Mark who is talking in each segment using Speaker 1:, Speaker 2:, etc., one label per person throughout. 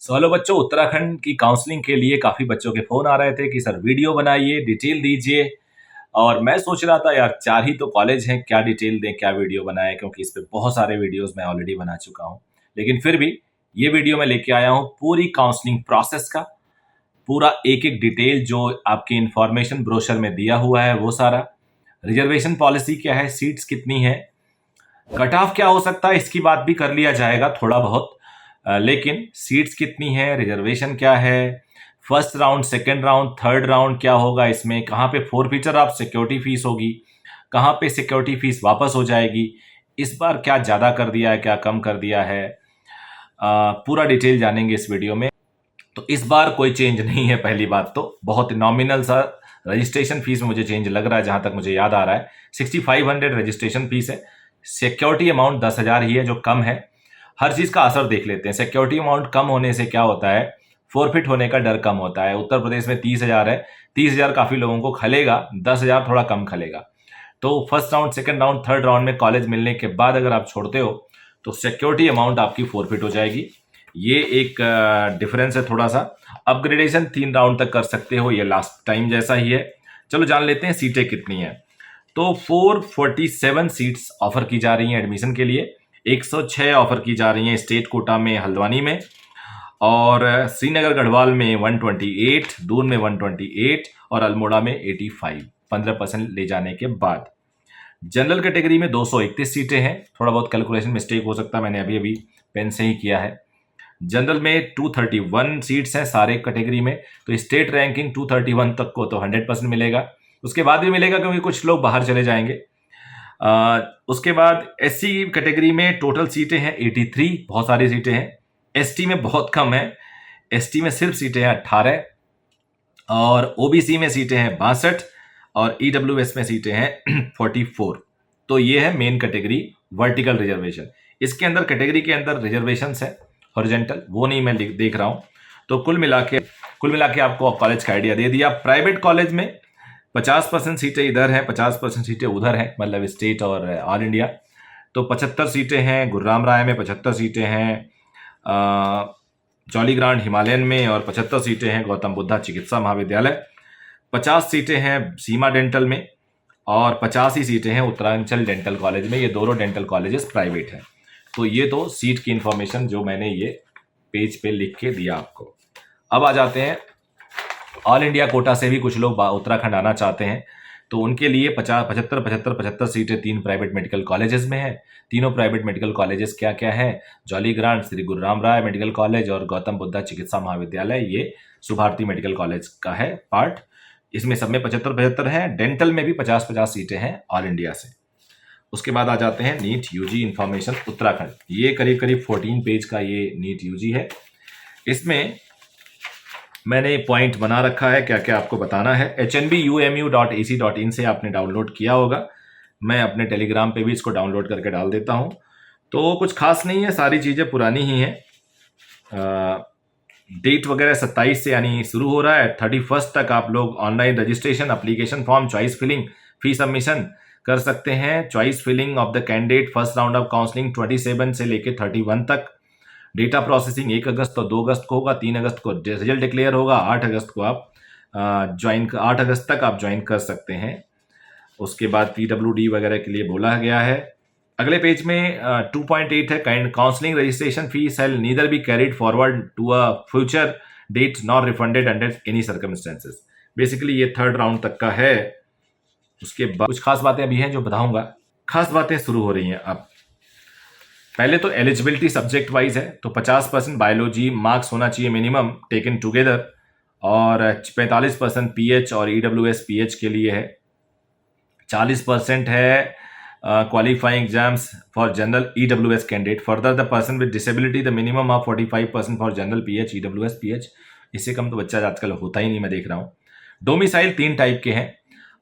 Speaker 1: Hello बच्चों, उत्तराखंड की counselling के लिए काफ़ी बच्चों के फ़ोन आ रहे थे कि सर वीडियो बनाइए, डिटेल दीजिए। और मैं सोच रहा था यार 4 ही तो कॉलेज हैं, क्या डिटेल दें, क्या वीडियो बनाएँ, क्योंकि इस पे बहुत सारे वीडियोज़ मैं ऑलरेडी बना चुका हूँ। लेकिन फिर भी ये वीडियो मैं लेके आया हूँ पूरी काउंसलिंग प्रोसेस का, पूरा एक-एक डिटेल जो आपकी इन्फॉर्मेशन ब्रोशर में दिया हुआ है वो सारा। रिजर्वेशन पॉलिसी क्या है, सीट्स कितनी हैं, कट ऑफ क्या हो सकता है इसकी बात भी कर लिया जाएगा थोड़ा बहुत। लेकिन सीट्स कितनी है, रिजर्वेशन क्या है, first round, second round, third round क्या होगा इसमें, कहाँ पे फोरफीचर ऑफ सिक्योरिटी फीस होगी, कहाँ पे सिक्योरिटी फीस वापस हो जाएगी, इस बार क्या ज़्यादा कर दिया है, क्या कम कर दिया है, पूरा डिटेल जानेंगे इस वीडियो में। तो इस बार कोई चेंज नहीं है। पहली बात तो बहुत नॉमिनल सा रजिस्ट्रेशन फीस में मुझे चेंज लग रहा है, जहां तक मुझे याद आ रहा है 6500 रजिस्ट्रेशन फीस है। सिक्योरिटी अमाउंट 10,000 ही है जो कम है। हर चीज का असर देख लेते हैं। सिक्योरिटी अमाउंट कम होने से क्या होता है, फोरफिट होने का डर कम होता है। उत्तर प्रदेश में 30,000 है, 30,000 काफी लोगों को खलेगा, 10,000 थोड़ा कम खलेगा। तो first round, second round, third round में कॉलेज मिलने के बाद अगर आप छोड़ते हो तो सिक्योरिटी अमाउंट आपकी फोरफिट हो जाएगी। ये एक डिफरेंस है थोड़ा सा। अपग्रेडेशन 3 राउंड तक कर सकते हो, ये लास्ट टाइम जैसा ही है। चलो जान लेते हैं सीटें कितनी हैं। तो 447 सीट्स ऑफर की जा रही हैं एडमिशन के लिए। 106 ऑफर की जा रही हैं स्टेट कोटा में हल्द्वानी में, और श्रीनगर गढ़वाल में 128, दून में 128 और अल्मोड़ा में 85, 15% ले जाने के बाद। जनरल कैटेगरी में 231 सीटें हैं। थोड़ा बहुत कैलकुलेशन मिस्टेक हो सकता है, मैंने अभी अभी पेन से ही किया है। जनरल में 231 सीट्स हैं सारे कैटेगरी में। तो स्टेट रैंकिंग 231 तक को तो 100% मिलेगा, उसके बाद भी मिलेगा क्योंकि कुछ लोग बाहर चले जाएंगे। उसके बाद एससी कैटेगरी में टोटल सीटें हैं 83, बहुत सारी सीटें हैं। एसटी में बहुत कम है, एसटी में सिर्फ सीटें हैं 18, और ओबीसी में सीटें हैं 62, और ईडब्ल्यूएस में सीटें हैं 44। तो ये है मेन कैटेगरी वर्टिकल रिजर्वेशन। इसके अंदर कैटेगरी के अंदर रिजर्वेशन है हॉरिजॉन्टल, वो नहीं मैं देख रहा हूं। तो कुल मिला के आपको कॉलेज का आइडिया दे दिया। प्राइवेट कॉलेज में 50% सीटें इधर हैं, 50% सीटें उधर हैं, मतलब स्टेट और ऑल इंडिया। तो 75 सीटें हैं गुरुराम राय में, 75 सीटें हैं जॉली ग्रांट हिमालयन में, और 75 सीटें हैं गौतम बुद्धा चिकित्सा महाविद्यालय। 50 सीटें हैं सीमा डेंटल में, और 50 ही सीटें हैं उत्तरांचल डेंटल कॉलेज में। ये दोनों डेंटल कॉलेजेस प्राइवेट हैं। तो ये तो सीट की इंफॉर्मेशन जो मैंने ये पेज पे लिख के दिया आपको। अब आ जाते हैं ऑल इंडिया कोटा से भी कुछ लोग उत्तराखंड आना चाहते हैं, तो उनके लिए 75 सीटें 3 प्राइवेट मेडिकल कॉलेजेस में है। तीनों प्राइवेट मेडिकल कॉलेजेस क्या क्या है, जॉली ग्रांट, श्री गुरुराम राय मेडिकल कॉलेज और गौतम बुद्धा चिकित्सा महाविद्यालय, ये सुभारती मेडिकल कॉलेज का है पार्ट। इसमें सब में 75 है। डेंटल में भी 50 सीटें हैं ऑल इंडिया से। उसके बाद आ जाते हैं नीट यूजी इंफॉर्मेशन उत्तराखंड। ये करीब करीब 14 पेज का ये नीट यूजी है। इसमें मैंने पॉइंट बना रखा है क्या क्या आपको बताना है। hnbumu.ac.in से आपने डाउनलोड किया होगा। मैं अपने टेलीग्राम पे भी इसको डाउनलोड करके डाल देता हूँ। तो कुछ खास नहीं है, सारी चीज़ें पुरानी ही हैं। डेट वगैरह 27 से यानी शुरू हो रहा है, 31 तक आप लोग online registration, application form, choice filling, fee submission कर सकते हैं। Choice filling of the candidate first round of counselling 27 से लेके 31 तक। डेटा प्रोसेसिंग 1 अगस्त और 2 अगस्त को होगा, 3 अगस्त को रिजल्ट डिक्लेयर होगा, 8 अगस्त को आप 8 अगस्त तक आप ज्वाइन कर सकते हैं। उसके बाद PWD वगैरह के लिए बोला गया है। अगले पेज में 2.8 है, counselling registration fee shall neither be carried forward to a future date not refunded under any circumstances. Basically ये थर्ड राउंड तक का है। उसके बाद कुछ खास बातें अभी हैं जो बताऊंगा। खास बातें शुरू हो रही हैं अब। पहले तो एलिजिबिलिटी सब्जेक्ट वाइज है, तो 50% बायोलॉजी मार्क्स होना चाहिए मिनिमम टेकन टुगेदर, और 45% पीएच और ईडब्ल्यूएस पीएच के लिए है। 40% है qualifying exams for general EWS candidate. Further the person with disability the minimum of 45% for general pH EWS pH. इससे कम तो बच्चा आजकल होता ही नहीं, मैं देख रहा हूँ। डोमिसाइल 3 टाइप के हैं।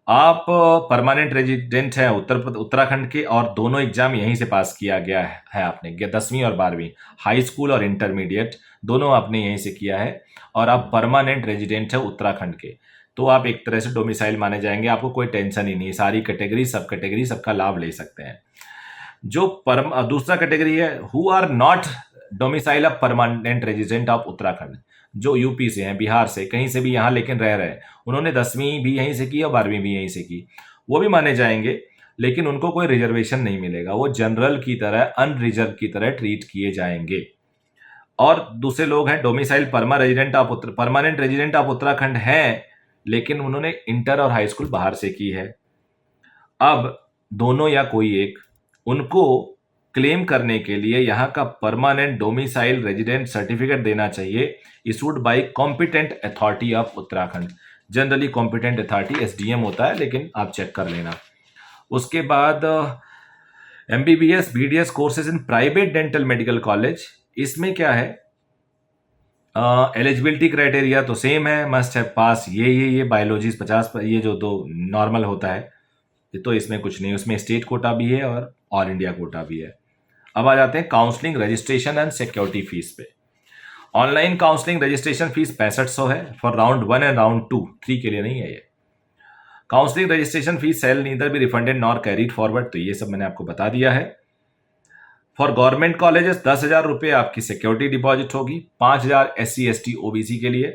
Speaker 1: आप परमानेंट रेजिडेंट हैं उत्तराखंड के, और दोनों एग्जाम यहीं से पास किया गया है आपने, 10वीं और 12वीं, हाई स्कूल और इंटरमीडिएट दोनों आपने यहीं से किया है, और आप परमानेंट रेजिडेंट है उत्तराखंड के, तो आप एक तरह से डोमिसाइल माने जाएंगे। आपको कोई टेंशन ही नहीं, सारी कैटेगरी सब कैटेगरी सबका लाभ ले सकते हैं। जो दूसरा कैटेगरी है who are not domicile of permanent resident of Uttarakhand, जो यूपी से हैं, बिहार से, कहीं से भी यहाँ लेकिन रह रहे हैं, उन्होंने 10वीं भी यहीं से की और 12वीं भी यहीं से की, वो भी माने जाएंगे, लेकिन उनको कोई रिजर्वेशन नहीं मिलेगा, वो जनरल की तरह, अनरिजर्व की तरह ट्रीट किए जाएंगे। और दूसरे लोग हैं domicile permanent resident of Uttarakhand हैं, लेकिन उन्होंने इंटर और हाई स्कूल बाहर से की है। अब दोनों या कोई एक, उनको क्लेम करने के लिए यहाँ का परमानेंट डोमिसाइल रेजिडेंट सर्टिफिकेट देना चाहिए, issued by competent authority of Uttarakhand. Generally competent authority SDM होता है, लेकिन आप चेक कर लेना। उसके बाद MBBS BDS courses in private dental medical college, इसमें क्या है, एलिजिबिलिटी क्राइटेरिया तो सेम है, मस्ट हैव पास ये बायोलॉजीज 50, ये जो दो नॉर्मल होता है, तो इसमें कुछ नहीं, उसमें स्टेट कोटा भी है और ऑल इंडिया कोटा भी है। अब आ जाते हैं counselling registration and security fees पे। ऑनलाइन काउंसलिंग रजिस्ट्रेशन फीस 6500 है फॉर राउंड 1 एंड राउंड 2, 3 के लिए नहीं है ये। Counselling registration fees shall neither be refunded nor carried forward, तो ये सब मैंने आपको बता दिया है। फॉर गवर्नमेंट कॉलेजेस 10,000 रुपये आपकी सिक्योरिटी डिपॉजिट होगी, 5,000 SC ST OBC के लिए।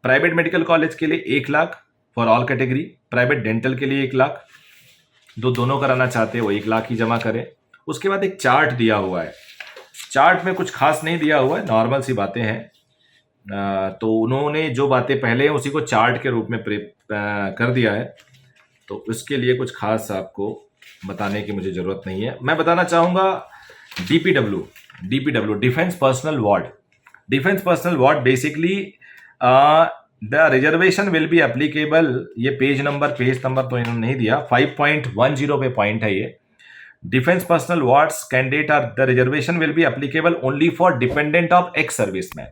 Speaker 1: प्राइवेट मेडिकल कॉलेज के लिए 1 lakh for all category, private dental के लिए 1 लाख, दोनों कराना चाहते हैं वो 1 लाख ही जमा करें। उसके बाद एक चार्ट दिया हुआ है, चार्ट में कुछ खास नहीं दिया हुआ है, नॉर्मल सी बातें हैं, तो उन्होंने जो बातें पहले हैं उसी को चार्ट के रूप में कर दिया है, तो उसके लिए कुछ खास आपको बताने की मुझे ज़रूरत नहीं है। मैं बताना चाहूँगा DPW defence personnel ward. Defence personnel ward basically the reservation will be applicable, ये पेज नंबर तो इन्होंने नहीं दिया, 5.10 पे पॉइंट है ये। Defence personnel wards candidate are the reservation will be applicable only for dependent of ex serviceman,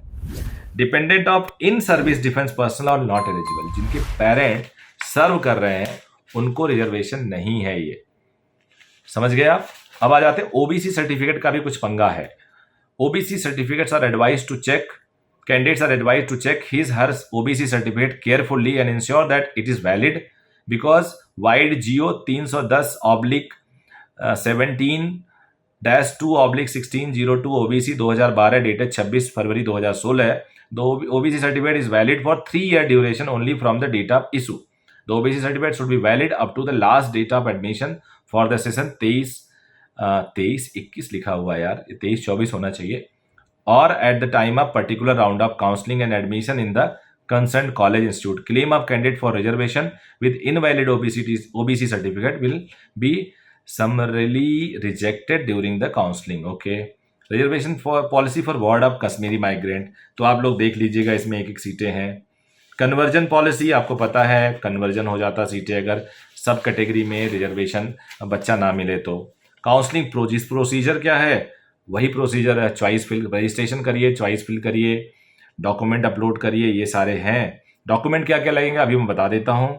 Speaker 1: dependent of in service defence personnel और not eligible, जिनके पेरेंट सर्व कर रहे हैं उनको रिजर्वेशन नहीं है, ये समझ गए आप। अब आ जाते हैं ओबीसी सर्टिफिकेट का भी कुछ पंगा है। OBC certificates are advise to check, candidates are advised to check his her OBC certificate carefully and ensure that it is valid, because wide GO 310/17-2/1602 OBC 2012 dated 26 फरवरी 2016 है। The OBC certificate is valid for 3-year duration only from the date of issue. The OBC certificate should be valid up to the last date of admission for the session 23-21 लिखा हुआ है यार, 23-24 होना चाहिए, or at the time of particular round of counseling and admission in the concerned college institute. Claim of candidate for reservation with invalid OBC certificate will be summarily rejected during the counseling. Okay. Reservation for policy for ward of Kashmiri migrant, तो आप लोग देख लीजिएगा, इसमें एक सीटें हैं। Conversion policy आपको पता है, कन्वर्जन हो जाता सीटें अगर सब कैटेगरी में रिजर्वेशन बच्चा ना मिले तो। काउंसलिंग प्रोसीजर क्या है, वही प्रोसीजर है, चॉइस फिल, रजिस्ट्रेशन करिए, चॉइस फिल करिए, डॉक्यूमेंट अपलोड करिए, ये सारे हैं। डॉक्यूमेंट क्या क्या लगेंगे अभी मैं बता देता हूँ।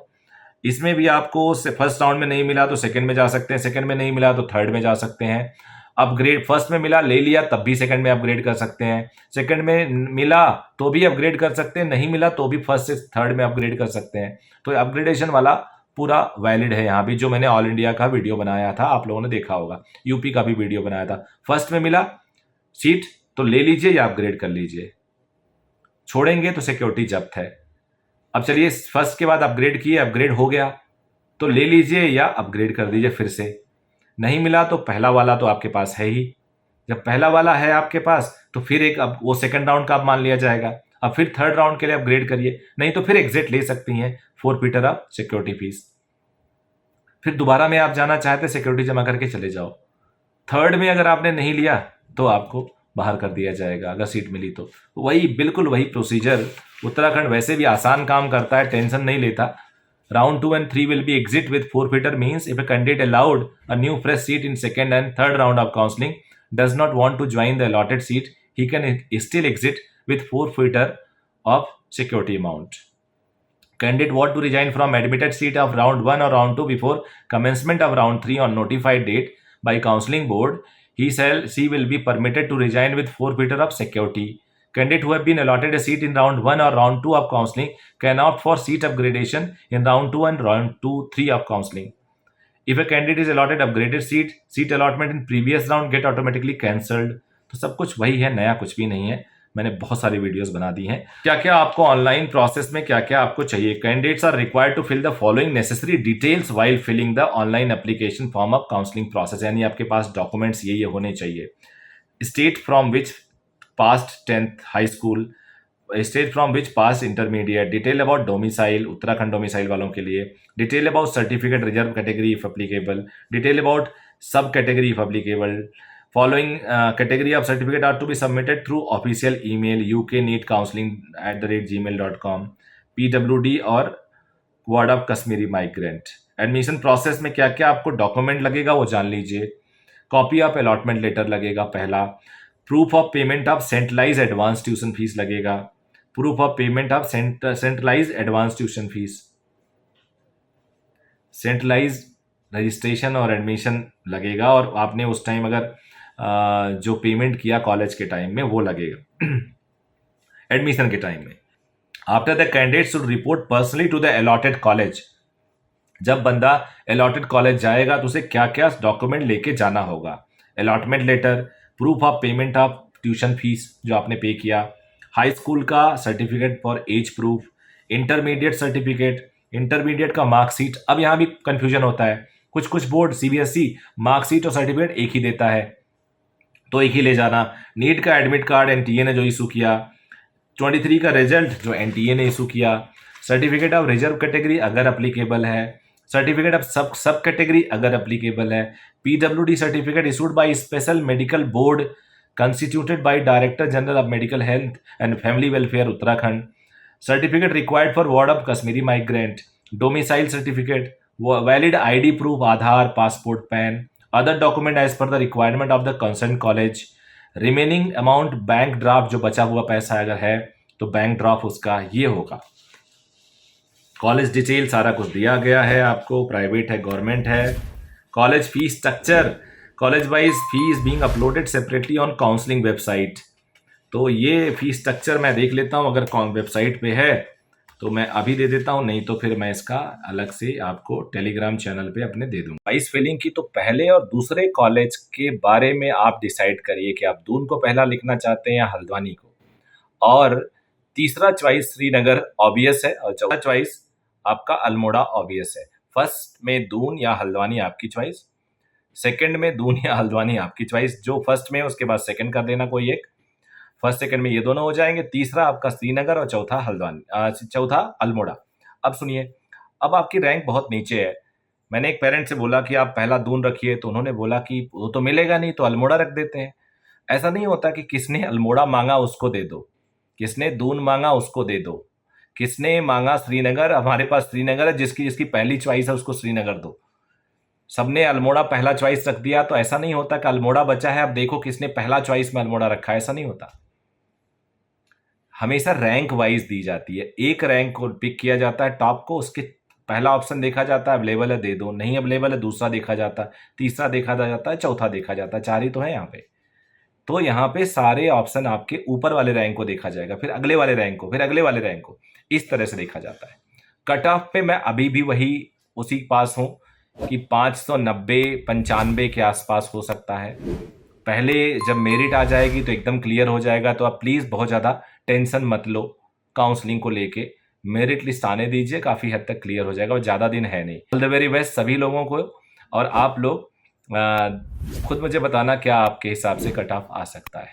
Speaker 1: इसमें भी आपको फर्स्ट राउंड में नहीं मिला तो सेकंड में जा सकते हैं, सेकंड में नहीं मिला तो थर्ड में जा सकते हैं। अपग्रेड फर्स्ट में मिला, ले लिया, तब भी सेकंड में अपग्रेड कर सकते हैं। सेकंड में मिला तो भी अपग्रेड कर सकते हैं, नहीं मिला तो भी फर्स्ट से थर्ड में अपग्रेड कर सकते हैं। तो अपग्रेडेशन वाला पूरा वैलिड है यहाँ भी, जो मैंने ऑल इंडिया का वीडियो बनाया था, आप लोगों ने देखा होगा, यूपी का भी वीडियो बनाया था। फर्स्ट में मिला सीट तो ले लीजिए या अपग्रेड कर लीजिए, छोड़ेंगे तो सिक्योरिटी जब्त है। अब चलिए, फर्स्ट के बाद अपग्रेड किए, अपग्रेड हो गया तो ले लीजिए या अपग्रेड कर दीजिए फिर से। नहीं मिला तो पहला वाला तो आपके पास है ही, जब पहला वाला है आपके पास तो फिर एक अब वो सेकंड राउंड का अब मान लिया जाएगा। अब फिर थर्ड राउंड के लिए अपग्रेड करिए, नहीं तो फिर एग्जिट ले सकती हैं, फॉरफीटर ऑफ सिक्योरिटी फीस। फिर दोबारा में आप जाना चाहते सिक्योरिटी जमा करके चले जाओ। थर्ड में अगर आपने नहीं लिया तो आपको बाहर कर दिया जाएगा अगर सीट मिली तो। वही बिल्कुल वही प्रोसीजर, उत्तराखंड वैसे भी आसान काम करता है, टेंशन नहीं लेता। Round 2 and 3 will be exit with forfeiture, means if a candidate allowed a new fresh seat in second and third round of counseling does not want to join the allotted seat, he can still exit with forfeiture of security amount. Candidate want to resign from admitted seat of round 1 or round 2 before commencement of round 3 on notified date by counseling board, she will be permitted to resign with forfeiture of security. Candidates who have been allotted a seat in round 1 or round 2 of counseling can opt for seat upgradation in round 2 and round 2-3 of counseling. If a candidate is allotted upgraded seat allotment in previous round get automatically cancelled. तो सब कुछ वही है, नया कुछ भी नहीं है। मैंने बहुत सारी वीडियोस बना दी हैं। क्या क्या आपको ऑनलाइन प्रोसेस में क्या क्या आपको चाहिए। Candidates are required to fill the following necessary details while filling the online application form of counselling process, यानी आपके पास डॉक्यूमेंट्स ये होने चाहिए। State from which past 10th high school, state from which pass intermediate, detail about domicile, Uttarakhand domicile वालों के लिए, detail about certificate reserve category if applicable, detail about sub category if applicable. Following category of certificate are to be submitted through official email ukneetcounseling@gmail.com, PWD और Word of Kashmiri Migrant। Admission process में क्या क्या आपको document लगेगा वो जान लीजिए। Copy of allotment letter लगेगा पहला, proof of payment of centralize advance tuition fees लगेगा, proof of payment of centralize advance tuition fees, centralize registration और एडमिशन लगेगा, और आपने उस टाइम अगर जो पेमेंट किया कॉलेज के टाइम में वो लगेगा एडमिशन के टाइम में। After the candidate should report personally to the allotted college. जब बंदा अलॉटेड कॉलेज जाएगा तो उसे क्या क्या डॉक्यूमेंट लेके जाना होगा। Allotment letter, proof of payment of tuition fees जो आपने पे किया, हाई स्कूल का certificate for age proof, intermediate certificate, intermediate का मार्कशीट। अब यहाँ भी कंफ्यूजन होता है, कुछ कुछ बोर्ड सीबीएसई मार्कशीट और सर्टिफिकेट एक ही देता है तो एक ही ले जाना। नीट का एडमिट कार्ड एनटीए ने जो इशू किया, 23 का रिजल्ट जो एनटीए ने इशू किया, सर्टिफिकेट ऑफ रिजर्व कैटेगरी अगर अप्लीकेबल है, सर्टिफिकेट ऑफ सब कैटेगरी अगर अप्लीकेबल है, PWD certificate issued by special medical board constituted by director general of medical health and family welfare Uttarakhand, certificate required for ward of Kashmiri migrant, domicile certificate, valid ID proof Aadhaar, passport, PAN, other document as per the requirement of the concern college, remaining amount bank draft जो बचा हुआ पैसा अगर है तो bank draft उसका ये होगा। कॉलेज डिटेल सारा कुछ दिया गया है आपको, प्राइवेट है गवर्नमेंट है। College fees structure, college wise fees being uploaded separately on counselling website. तो ये फीस स्ट्रक्चर मैं देख लेता हूँ, अगर वेबसाइट पे है तो मैं अभी दे देता हूँ, नहीं तो फिर मैं इसका अलग से आपको टेलीग्राम चैनल पे अपने दे दूंगा। वाइस फिलिंग की तो पहले और दूसरे कॉलेज के बारे में आप डिसाइड करिए कि आप दून को पहला लिखना चाहते हैं या हल्द्वानी को। और तीसरा चॉइस श्रीनगर ऑब्वियस है, और चौथा चॉइस आपका अल्मोड़ा ऑब्वियस है। फर्स्ट में दून या हल्द्वानी आपकी चॉइस, सेकंड में दून या हल्द्वानी आपकी चॉइस। जो फर्स्ट में उसके बाद सेकंड कर देना कोई एक, फर्स्ट सेकंड में ये दोनों हो जाएंगे, तीसरा आपका श्रीनगर और चौथा हल्द्वानी, चौथा अल्मोड़ा। अब सुनिए, अब आपकी रैंक बहुत नीचे है। मैंने एक पेरेंट से बोला कि आप पहला दून रखिए, तो उन्होंने बोला कि वो तो मिलेगा नहीं तो अल्मोड़ा रख देते हैं। ऐसा नहीं होता कि किसने अल्मोड़ा मांगा उसको दे दो, किसने दून मांगा उसको दे दो, किसने मांगा श्रीनगर, हमारे पास श्रीनगर है, जिसकी जिसकी पहली चॉइस है उसको श्रीनगर दो। सबने अल्मोड़ा पहला चॉइस रख दिया तो ऐसा नहीं होता कि अल्मोड़ा बचा है अब देखो किसने पहला चॉइस में अल्मोड़ा रखा है, ऐसा नहीं होता। हमेशा रैंक वाइज दी जाती है, एक रैंक को पिक किया जाता है टॉप को, उसके पहला ऑप्शन देखा जाता है अवेलेबल है दे दो, नहीं अवेलेबल है दूसरा देखा जाता है, तीसरा देखा जाता है, चौथा देखा जाता है, चार ही तो है यहाँ पे। तो यहाँ पे सारे ऑप्शन आपके ऊपर वाले रैंक को देखा जाएगा, फिर अगले वाले रैंक को, फिर अगले वाले रैंक को, इस तरह से देखा जाता है। कट ऑफ पे मैं अभी भी वही उसी पास हूँ कि 590-95 के आसपास हो सकता है। पहले जब मेरिट आ जाएगी तो एकदम क्लियर हो जाएगा, तो आप प्लीज़ बहुत ज़्यादा टेंशन मत लो काउंसलिंग को लेके, मेरिट लिस्ट आने दीजिए, काफ़ी हद तक क्लियर हो जाएगा, और ज़्यादा दिन है नहीं। ऑल द वेरी बेस्ट सभी लोगों को, और आप लोग खुद मुझे बताना क्या आपके हिसाब से कट ऑफ आ सकता है।